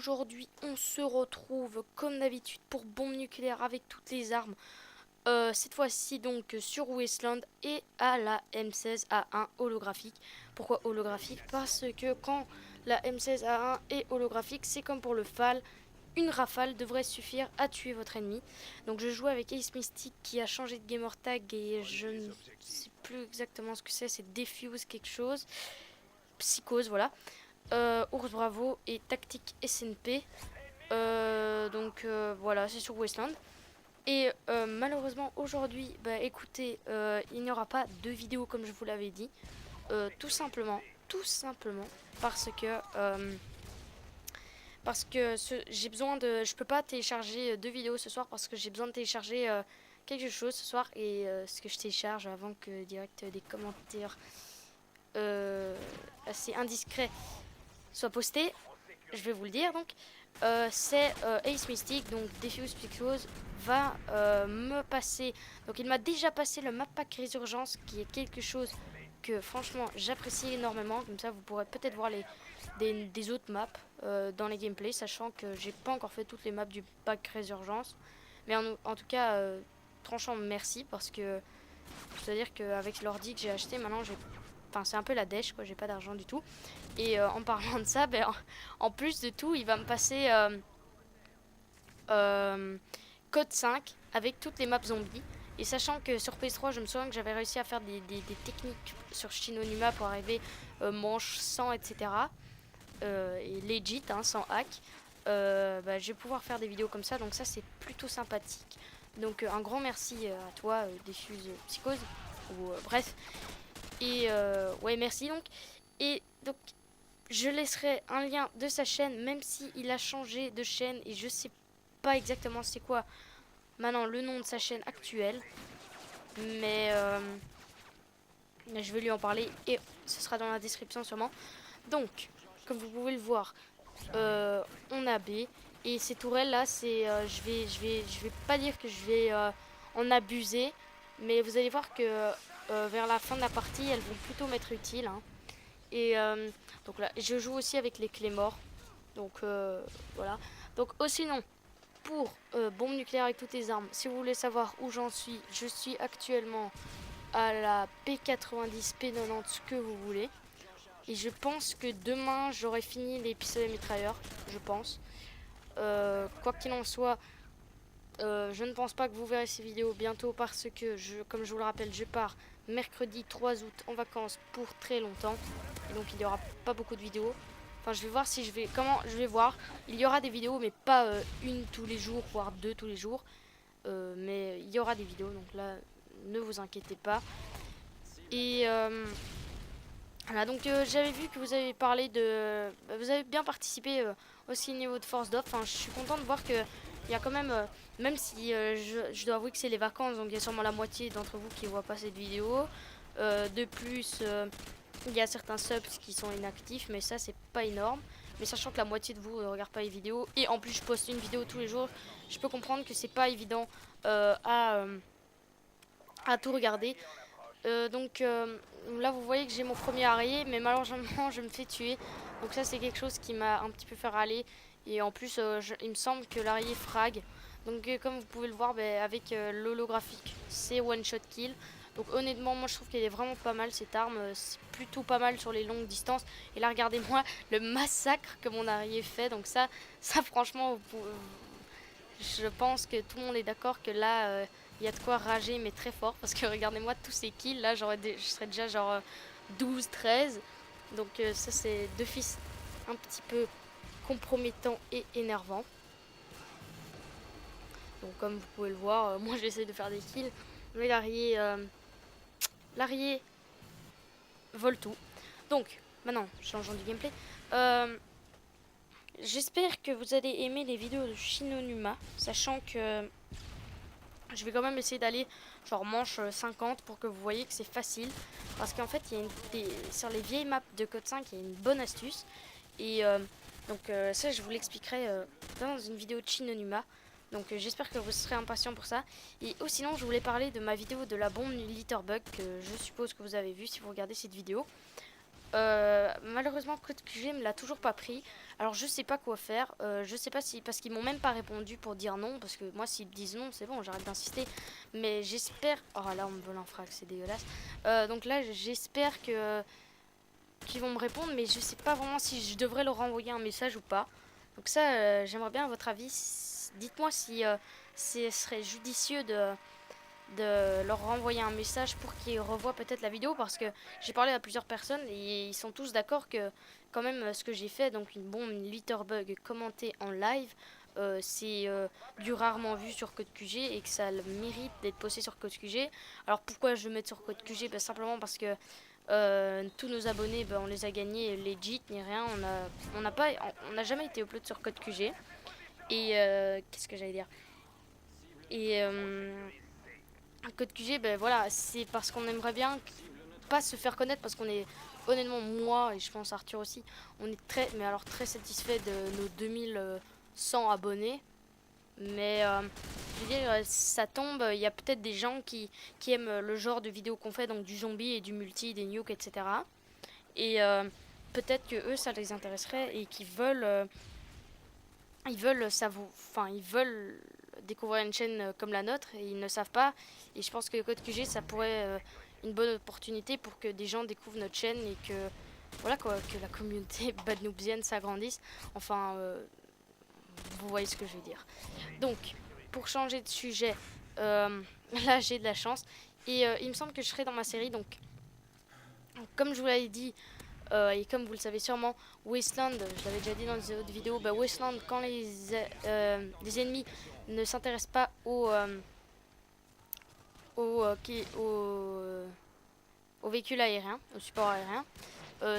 aujourd'hui on se retrouve comme d'habitude pour bombe nucléaire avec toutes les armes. Cette fois-ci donc sur Wasteland et à la M16A1 holographique. Pourquoi holographique? Parce que quand la M16A1 est holographique, c'est comme pour le FAL. Une rafale devrait suffire à tuer votre ennemi. Donc je joue avec Ace Mystic qui a changé de gamer tag et je ne sais plus exactement ce que c'est Defuse quelque chose. Psychose, voilà. Ours Bravo et Tactique SNP. Voilà, c'est sur Wasteland. Et malheureusement aujourd'hui, bah écoutez, il n'y aura pas de vidéo comme je vous l'avais dit. Tout simplement parce que j'ai besoin de, je peux pas télécharger deux vidéos ce soir parce que j'ai besoin de télécharger quelque chose ce soir et ce que je télécharge avant que direct des commentaires assez indiscrets soient postés. Je vais vous le dire donc. C'est Ace Mystic, donc Defuse Psychose va me passer. Donc il m'a déjà passé le map pack Résurgence qui est quelque chose que franchement j'apprécie énormément. Comme ça vous pourrez peut-être voir des autres maps dans les gameplays, sachant que j'ai pas encore fait toutes les maps du pack Résurgence. Mais en tout cas, franchement merci parce que c'est-à-dire qu'avec l'ordi que j'ai acheté maintenant enfin c'est un peu la dèche quoi, j'ai pas d'argent du tout. Et en parlant de ça, ben, en plus de tout, il va me passer code 5 avec toutes les maps zombies. Et sachant que sur PS3, je me souviens que j'avais réussi à faire des techniques sur Shinonuma pour arriver manche 100, etc. Et legit, hein, sans hack. Bah, je vais pouvoir faire des vidéos comme ça, donc ça c'est plutôt sympathique. Donc un grand merci à toi, Diffuse Psychose. Ou bref. Et ouais, merci donc. Et donc je laisserai un lien de sa chaîne, même s'il a changé de chaîne et je sais pas exactement c'est quoi maintenant le nom de sa chaîne actuelle. Mais je vais lui en parler et ce sera dans la description sûrement. Donc, comme vous pouvez le voir, on a B. Et ces tourelles là, c'est, je vais pas dire que je vais en abuser, mais vous allez voir que vers la fin de la partie, elles vont plutôt m'être utiles. Hein. Et donc là, je joue aussi avec les clés morts. Donc voilà. Donc sinon, pour bombe nucléaire avec toutes les armes, si vous voulez savoir où j'en suis, je suis actuellement à la P90, P90, ce que vous voulez. Et je pense que demain, j'aurai fini les pistolets mitrailleurs. Je pense. Quoi qu'il en soit, je ne pense pas que vous verrez ces vidéos bientôt parce que, comme je vous le rappelle, je pars mercredi 3 août en vacances pour très longtemps. Et donc il n'y aura pas beaucoup de vidéos. Enfin, je vais voir si je vais... Comment je vais voir. Il y aura des vidéos, mais pas une tous les jours, voire deux tous les jours. Mais il y aura des vidéos, donc là, ne vous inquiétez pas. Et voilà, donc j'avais vu que vous avez parlé de... vous avez bien participé aussi au niveau de Force Doff. Enfin, je suis contente de voir que il y a quand même... même si je dois avouer que c'est les vacances, donc il y a sûrement la moitié d'entre vous qui ne voient pas cette vidéo. De plus, il y a certains subs qui sont inactifs, mais ça, c'est pas énorme. Mais sachant que la moitié de vous ne regarde pas les vidéos, et en plus, je poste une vidéo tous les jours, je peux comprendre que c'est pas évident à tout regarder. Là vous voyez que j'ai mon premier araignée, mais malheureusement je me fais tuer. Donc ça c'est quelque chose qui m'a un petit peu fait râler. Et en plus il me semble que l'araignée frag. Donc comme vous pouvez le voir avec l'holographique c'est one shot kill. Donc honnêtement moi je trouve qu'elle est vraiment pas mal cette arme. C'est plutôt pas mal sur les longues distances. Et là regardez-moi le massacre que mon araignée fait. Donc ça franchement je pense que tout le monde est d'accord que là il y a de quoi rager mais très fort parce que regardez-moi tous ces kills là je serais déjà genre 12 13 donc ça c'est d'office un petit peu compromettant et énervant. Donc comme vous pouvez le voir moi j'essaie de faire des kills mais l'arrière vole tout. Donc maintenant changeons du gameplay. J'espère que vous allez aimer les vidéos de Shinonuma, sachant que je vais quand même essayer d'aller genre manche 50 pour que vous voyez que c'est facile. Parce qu'en fait, sur les vieilles maps de Code 5, il y a une bonne astuce. Et ça, je vous l'expliquerai dans une vidéo de Shinonuma. Donc j'espère que vous serez impatient pour ça. Et sinon, je voulais parler de ma vidéo de la bombe Litterbug, que je suppose que vous avez vu si vous regardez cette vidéo. Malheureusement, Code QG me l'a toujours pas pris. Alors je sais pas quoi faire. Je sais pas si parce qu'ils m'ont même pas répondu pour dire non. Parce que moi, s'ils me disent non, c'est bon, j'arrête d'insister. Mais j'espère. Oh là, on me vole un frag, c'est dégueulasse. Donc là, j'espère que qu'ils vont me répondre, mais je sais pas vraiment si je devrais leur envoyer un message ou pas. Donc ça, j'aimerais bien votre avis. Dites-moi si ce serait judicieux de leur renvoyer un message pour qu'ils revoient peut-être la vidéo, parce que j'ai parlé à plusieurs personnes et ils sont tous d'accord que quand même ce que j'ai fait, donc une bombe, une Litterbug commentée en live, c'est du rarement vu sur CodeQG et que ça a le mérite d'être posté sur CodeQG. Alors pourquoi je veux mettre sur CodeQG? Ben, simplement parce que tous nos abonnés, ben, on les a gagnés legit ni rien, on n'a jamais été upload sur CodeQG. Et qu'est-ce que j'allais dire? Et Code QG, ben voilà, c'est parce qu'on aimerait bien pas se faire connaître, parce qu'on est honnêtement, moi et je pense Arthur aussi, on est mais alors très satisfait de nos 2100 abonnés. Mais je veux dire, ça tombe, il y a peut-être des gens qui aiment le genre de vidéos qu'on fait, donc du zombie et du multi, des nukes, etc. Et peut-être que eux, ça les intéresserait et qu'ils veulent, ils veulent découvrir une chaîne comme la nôtre et ils ne savent pas. Et je pense que Code QG, ça pourrait une bonne opportunité pour que des gens découvrent notre chaîne et que voilà quoi, que la communauté badnoobsienne s'agrandisse. Enfin, vous voyez ce que je veux dire. Donc, pour changer de sujet, là j'ai de la chance et il me semble que je serai dans ma série. Donc, comme je vous l'avais dit, et comme vous le savez sûrement, Wasteland, je l'avais déjà dit dans les autres vidéos, bah Wasteland, quand les ennemis ne s'intéressent pas au, au véhicule aérien, au support aérien,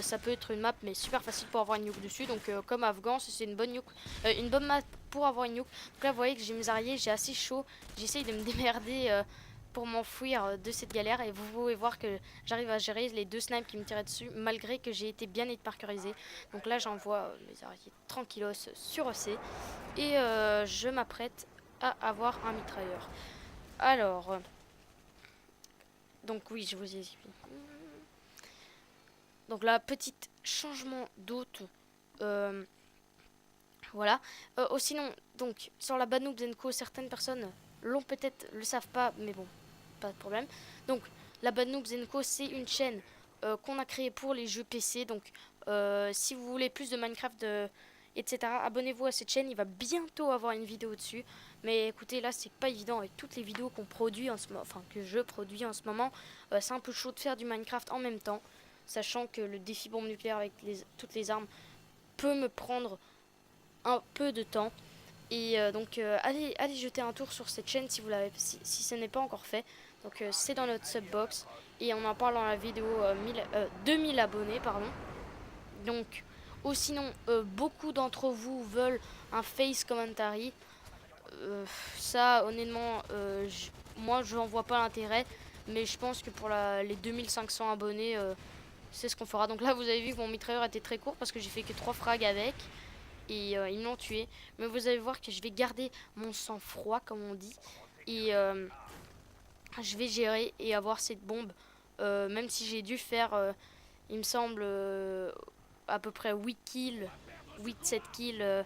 ça peut être une map mais super facile pour avoir une nuke dessus. Donc comme Afghan, c'est une bonne nuke, une bonne map pour avoir une nuke. Donc là vous voyez que j'ai mes arrières, j'ai assez chaud, j'essaye de me démerder pour m'enfuir de cette galère, et vous pouvez voir que j'arrive à gérer les deux snipes qui me tiraient dessus malgré que j'ai été bien hitmarkerisé. Donc là j'envoie mes araignées tranquillos sur EC et je m'apprête à avoir un mitrailleur. Alors, donc oui, je vous ai expliqué. Donc là, petit changement d'hôte. Euh, voilà. Sinon, donc sur la Bad Noobs & Co, certaines personnes l'ont peut-être, le savent pas, mais bon, pas de problème. Donc la Bad Noobs & Co, c'est une chaîne qu'on a créée pour les jeux PC. Donc si vous voulez plus de Minecraft, etc., abonnez-vous à cette chaîne. Il va bientôt avoir une vidéo dessus. Mais écoutez, là c'est pas évident avec toutes les vidéos qu'on produit en ce moment, enfin que je produis en ce moment. C'est un peu chaud de faire du Minecraft en même temps, sachant que le défi bombe nucléaire avec toutes les armes peut me prendre un peu de temps. Et donc allez jeter un tour sur cette chaîne si vous l'avez, si ce n'est pas encore fait. Donc c'est dans notre subbox et on en parle dans la vidéo 2000 abonnés pardon. Donc ou sinon beaucoup d'entre vous veulent un face commentary. Ça honnêtement moi je n'en vois pas l'intérêt, mais je pense que pour les 2500 abonnés c'est ce qu'on fera. Donc là vous avez vu que mon mitrailleur était très court parce que j'ai fait que 3 frags avec et ils m'ont tué. Mais vous allez voir que je vais garder mon sang-froid comme on dit et je vais gérer et avoir cette bombe, même si j'ai dû faire il me semble à peu près 8 kills, 8-7 kills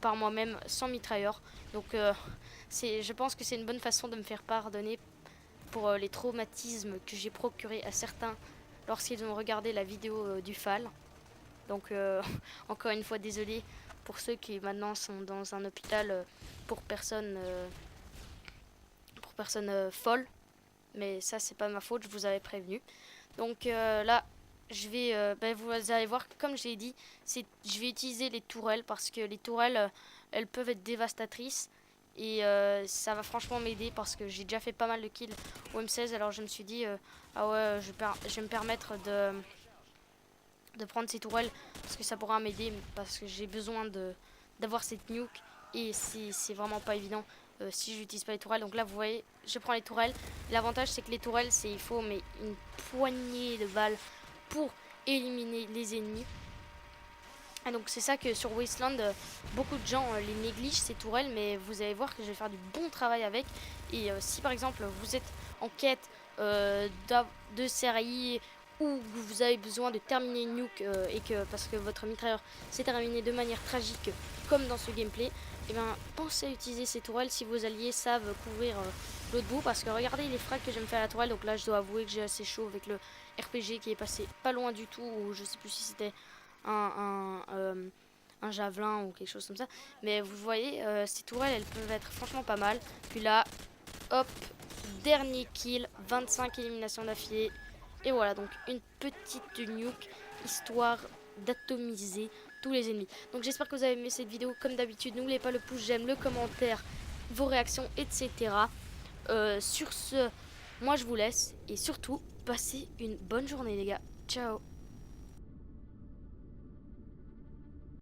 par moi-même sans mitrailleur. Donc je pense que c'est une bonne façon de me faire pardonner pour les traumatismes que j'ai procurés à certains lorsqu'ils ont regardé la vidéo du FAL. Donc encore une fois désolé pour ceux qui maintenant sont dans un hôpital pour personnes folles. Mais ça c'est pas ma faute, je vous avais prévenu. Donc là je vais, vous allez voir, comme je l'ai dit, je vais utiliser les tourelles parce que les tourelles, elles peuvent être dévastatrices. Et ça va franchement m'aider parce que j'ai déjà fait pas mal de kills au M16. Alors je me suis dit, ah ouais, je vais me permettre de prendre ces tourelles parce que ça pourra m'aider, parce que j'ai besoin d'avoir cette nuke. Et c'est vraiment pas évident si j'utilise pas les tourelles. Donc là vous voyez, je prends les tourelles. L'avantage c'est que les tourelles, il faut mais une poignée de balles pour éliminer les ennemis. Et donc c'est ça que sur Wasteland, beaucoup de gens les négligent ces tourelles, mais vous allez voir que je vais faire du bon travail avec. Et si par exemple vous êtes en quête de série ou vous avez besoin de terminer une nuke et que parce que votre mitrailleur s'est terminé de manière tragique comme dans ce gameplay, et bien pensez à utiliser ces tourelles si vos alliés savent couvrir l'autre bout, parce que regardez les frags que je me fais à la tourelle. Donc là je dois avouer que j'ai assez chaud avec le RPG qui est passé pas loin du tout, ou je sais plus si c'était un javelin ou quelque chose comme ça, mais vous voyez ces tourelles elles peuvent être franchement pas mal. Puis là hop, dernier kill, 25 éliminations d'affilée. Et voilà, donc une petite nuke, histoire d'atomiser tous les ennemis. Donc j'espère que vous avez aimé cette vidéo. Comme d'habitude, n'oubliez pas le pouce j'aime, le commentaire, vos réactions, etc. Sur ce, moi je vous laisse. Et surtout, passez une bonne journée les gars. Ciao.